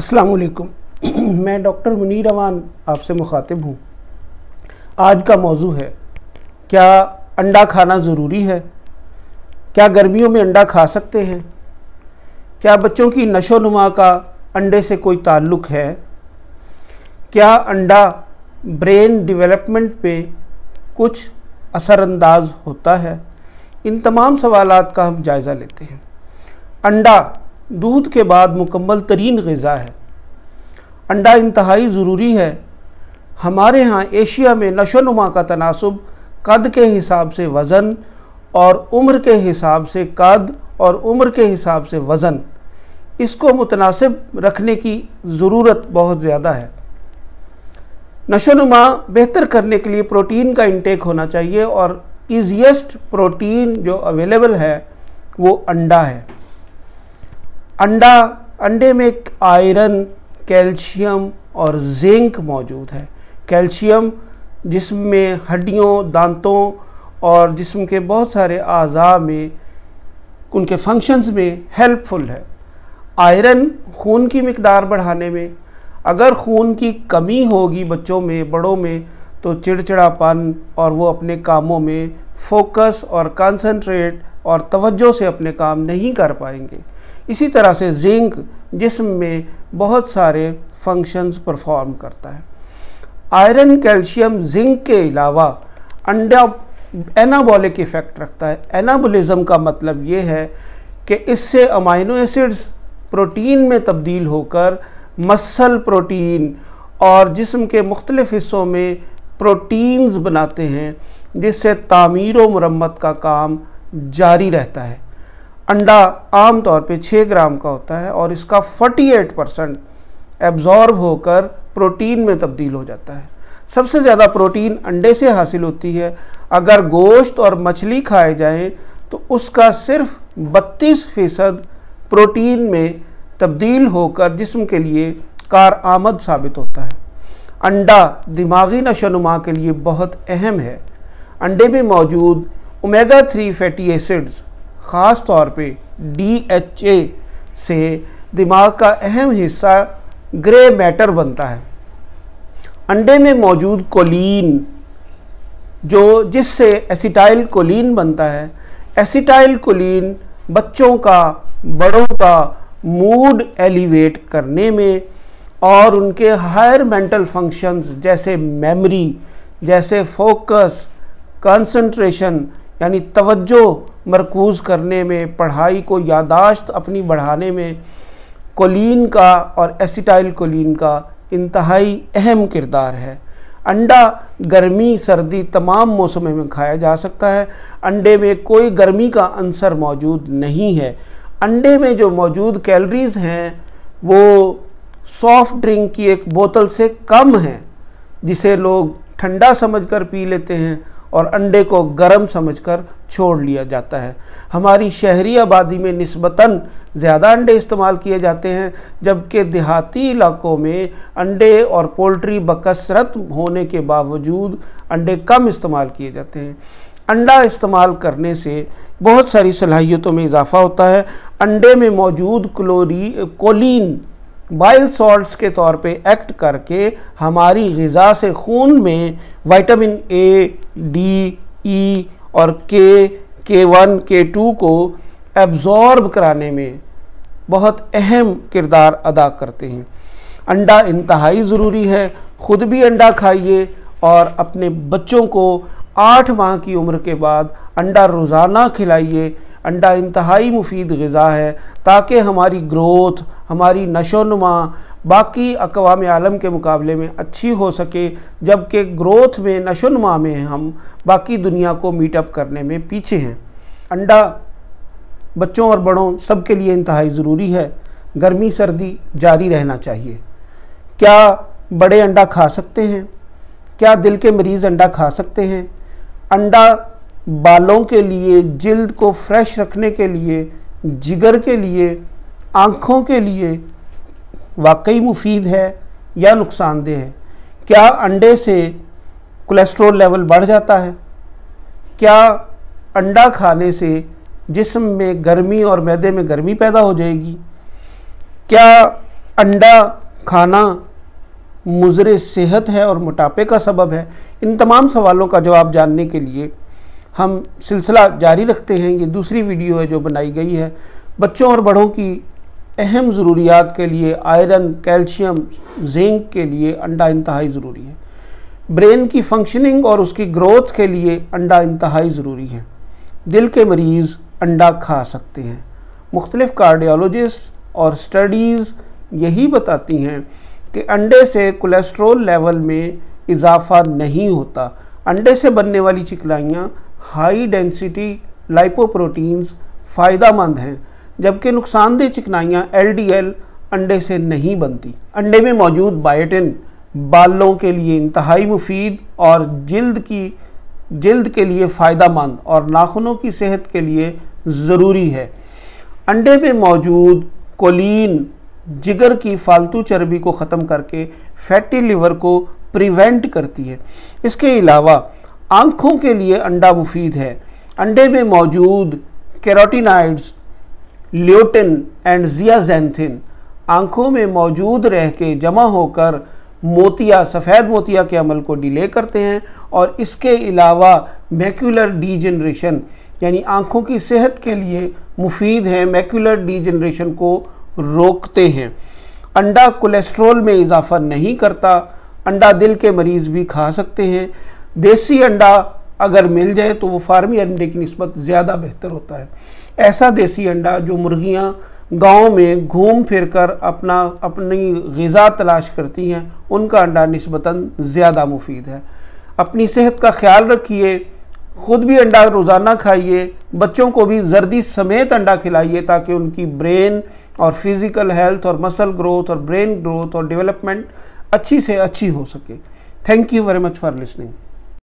अस्सलाम वालेकुम। मैं डॉक्टर मुनीर अमान आपसे मुखातिब हूँ। आज का मौजू है, क्या अंडा खाना ज़रूरी है? क्या गर्मियों में अंडा खा सकते हैं? क्या बच्चों की नशोनुमा का अंडे से कोई ताल्लुक़ है? क्या अंडा ब्रेन डेवलपमेंट पे कुछ असरअंदाज होता है? इन तमाम सवालात का हम जायज़ा लेते हैं। अंडा दूध के बाद मुकम्मल तरीन ग़िज़ा है। अंडा इंतहाई ज़रूरी है। हमारे यहाँ एशिया में नशोनुमा का तनासुब कद के हिसाब से वज़न और उम्र के हिसाब से कद और उम्र के हिसाब से वज़न, इसको मुतनासिब रखने की ज़रूरत बहुत ज़्यादा है। नशोनुमा बेहतर करने के लिए प्रोटीन का इंटेक होना चाहिए और ईज़ीएस्ट प्रोटीन जो अवेलेबल है वो अंडा है। अंडे में आयरन, कैल्शियम और जिंक मौजूद है। कैल्शियम जिस्म में हड्डियों, दांतों और जिस्म के बहुत सारे अज़ा में उनके फंक्शंस में हेल्पफुल है। आयरन खून की मिकदार बढ़ाने में, अगर खून की कमी होगी बच्चों में, बड़ों में, तो चिड़चिड़ापन और वो अपने कामों में फोकस और कंसंट्रेट और तवज्जो से अपने काम नहीं कर पाएंगे। इसी तरह से जिंक जिस्म में बहुत सारे फंक्शंस परफॉर्म करता है। आयरन, कैल्शियम, जिंक के अलावा अंडा एनाबॉलिक इफ़ेक्ट रखता है। एनाबॉलिज्म का मतलब ये है कि इससे अमाइनो एसिड्स प्रोटीन में तब्दील होकर मसल प्रोटीन और जिस्म के मुख्तलिफ़ हिस्सों में प्रोटीन्स बनाते हैं, जिससे तामीर व मुरम्मत का काम जारी रहता है। अंडा आम तौर पे 6 ग्राम का होता है और इसका 48% एब्जॉर्ब होकर प्रोटीन में तब्दील हो जाता है। सबसे ज़्यादा प्रोटीन अंडे से हासिल होती है। अगर गोश्त और मछली खाए जाएं तो उसका सिर्फ 32% प्रोटीन में तब्दील होकर जिस्म के लिए कारआमद साबित होता है। अंडा दिमागी नशोनुमा के लिए बहुत अहम है। अंडे में मौजूद ओमेगा 3 फैटी एसिड्स, ख़ास तौर पे DHA से दिमाग का अहम हिस्सा ग्रे मैटर बनता है। अंडे में मौजूद कोलिन जिससे एसिटाइल कोलिन बनता है। एसिटाइल कोलिन बच्चों का, बड़ों का मूड एलिवेट करने में और उनके हायर मेंटल फंक्शंस जैसे मेमोरी, जैसे फोकस, कंसंट्रेशन यानी तवज्जो मरकूज़ करने में, पढ़ाई को यादाश्त अपनी बढ़ाने में कोलिन का और एसिटाइल कोलिन का इंतहाई अहम किरदार है। अंडा गर्मी सर्दी तमाम मौसमों में खाया जा सकता है। अंडे में कोई गर्मी का अंसर मौजूद नहीं है। अंडे में जो मौजूद कैलोरीज़ हैं वो सॉफ्ट ड्रिंक की एक बोतल से कम है, जिसे लोग ठंडा समझकर पी लेते हैं और अंडे को गर्म समझकर छोड़ लिया जाता है। हमारी शहरी आबादी में निस्बतन ज़्यादा अंडे इस्तेमाल किए जाते हैं, जबकि देहाती इलाकों में अंडे और पोल्ट्री बकसरत होने के बावजूद अंडे कम इस्तेमाल किए जाते हैं। अंडा इस्तेमाल करने से बहुत सारी सलाहियतों में इजाफ़ा होता है। अंडे में मौजूद कोलिन बाइल सॉल्ट्स के तौर पे एक्ट करके हमारी ग़िज़ा से खून में विटामिन A, D, E और K1, K2 को एब्जॉर्ब कराने में बहुत अहम किरदार अदा करते हैं। अंडा इंतहाई ज़रूरी है। ख़ुद भी अंडा खाइए और अपने बच्चों को 8 माह की उम्र के बाद अंडा रोज़ाना खिलाइए। अंडा इंतहाई मुफीद ग़िज़ा है ताकि हमारी ग्रोथ, हमारी नशोनुमा बाकी अक़वाम आलम के मुकाबले में अच्छी हो सके, जबकि ग्रोथ में, नशोनुमा में हम बाकी दुनिया को मीटअप करने में पीछे हैं। अंडा बच्चों और बड़ों सब के लिए इंतहाई ज़रूरी है। गर्मी सर्दी जारी रहना चाहिए। क्या बड़े अंडा खा सकते हैं? क्या दिल के मरीज़ अंडा खा सकते हैं? अंडा बालों के लिए, जिल्द को फ्रेश रखने के लिए, जिगर के लिए, आँखों के लिए वाकई मुफीद है या नुकसानदेह है? क्या अंडे से कोलेस्ट्रॉल लेवल बढ़ जाता है? क्या अंडा खाने से जिस्म में गर्मी और मैदे में गर्मी पैदा हो जाएगी? क्या अंडा खाना मुज़र सेहत है और मोटापे का सबब है? इन तमाम सवालों का जवाब जानने के लिए हम सिलसिला जारी रखते हैं। ये दूसरी वीडियो है जो बनाई गई है। बच्चों और बड़ों की अहम ज़रूरियात के लिए आयरन, कैल्शियम, जिंक के लिए अंडा इंतहाई ज़रूरी है। ब्रेन की फंक्शनिंग और उसकी ग्रोथ के लिए अंडा इंतहाई ज़रूरी है। दिल के मरीज़ अंडा खा सकते हैं। मुख्तलिफ़ कार्डियोलॉजिस्ट और स्टडीज़ यही बताती हैं कि अंडे से कोलेस्ट्रॉल लेवल में इजाफ़ा नहीं होता। अंडे से बनने वाली चिकनाइयाँ हाई डेंसिटी लाइपोप्रोटीन्स फ़ायदेमंद हैं, जबकि नुकसानदेह चिकनाइयाँ LDL अंडे से नहीं बनती। अंडे में मौजूद बायोटिन बालों के लिए इंतहाई मुफीद और जिल्द के लिए फ़ायदेमंद और नाखूनों की सेहत के लिए ज़रूरी है। अंडे में मौजूद कोलिन जिगर की फालतू चर्बी को ख़त्म करके फैटी लिवर को प्रिवेंट करती है। इसके अलावा आँखों के लिए अंडा मुफीद है। अंडे में मौजूद कैरोटीनॉइड्स, ल्यूटिन एंड ज़ियाज़ैंथिन आँखों में मौजूद रह के जमा होकर सफ़ेद मोतिया के अमल को डिले करते हैं और इसके अलावा मैक्यूलर डीजनरेशन यानी आँखों की सेहत के लिए मुफीद है, मैक्यूलर डीजनरेशन को रोकते हैं। अंडा कोलेस्ट्रॉल में इजाफ़ा नहीं करता। अंडा दिल के मरीज़ भी खा सकते हैं। देसी अंडा अगर मिल जाए तो वो फार्मी अंडे की निस्बत ज़्यादा बेहतर होता है। ऐसा देसी अंडा जो मुर्गियाँ गांव में घूम फिर कर अपनी ग़िज़ा तलाश करती हैं, उनका अंडा निस्बतन ज़्यादा मुफीद है। अपनी सेहत का ख्याल रखिए, ख़ुद भी अंडा रोज़ाना खाइए, बच्चों को भी जर्दी समेत अंडा खिलाइए ताकि उनकी ब्रेन और फिज़िकल हेल्थ और मसल ग्रोथ और ब्रेन ग्रोथ और डेवलपमेंट अच्छी से अच्छी हो सके। Thank you very much for listening.